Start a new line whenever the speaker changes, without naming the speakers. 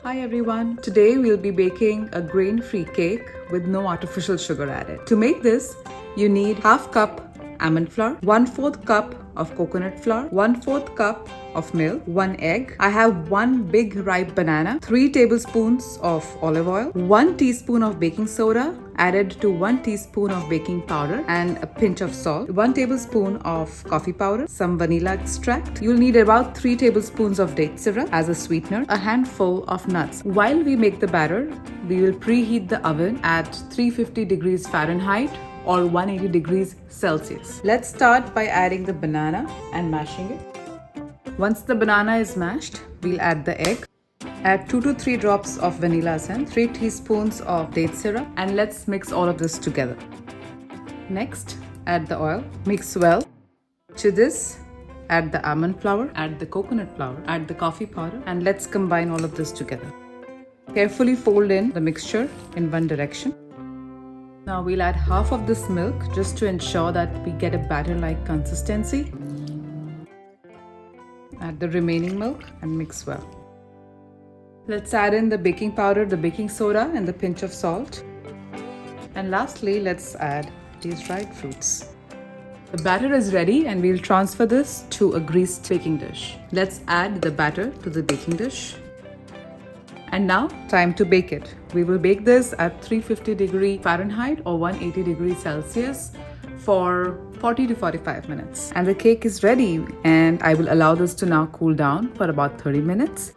Hi everyone, today we'll be baking a grain-free cake with no artificial sugar added. To make this, you need half cup almond flour, 1/4 cup of coconut flour, 1/4 cup of milk, 1 egg. I have 1 big ripe banana, 3 tablespoons of olive oil, 1 teaspoon of baking soda added to 1 teaspoon of baking powder and a pinch of salt, 1 tablespoon of coffee powder, some vanilla extract. You'll need about 3 tablespoons of date syrup as a sweetener, a handful of nuts. While we make the batter, we will preheat the oven at 350 degrees Fahrenheit or 180 degrees Celsius. Let's start by adding the banana and mashing it. Once the banana is mashed, we'll add the egg. Add 2 to 3 drops of vanilla essence, 3 teaspoons of date syrup, and let's mix all of this together. Next, add the oil. Mix well. To this, add the almond flour, add the coconut flour, add the coffee powder, and let's combine all of this together. Carefully fold in the mixture in one direction. Now we'll add half of this milk just to ensure that we get a batter-like consistency. Add the remaining milk and mix well. Let's add in the baking powder, the baking soda, and the pinch of salt. And lastly, let's add these dried fruits. The batter is ready and we'll transfer this to a greased baking dish. Let's add the batter to the baking dish. And now, time to bake it. We will bake this at 350 degrees Fahrenheit or 180 degrees Celsius for 40 to 45 minutes. And the cake is ready, and I will allow this to now cool down for about 30 minutes.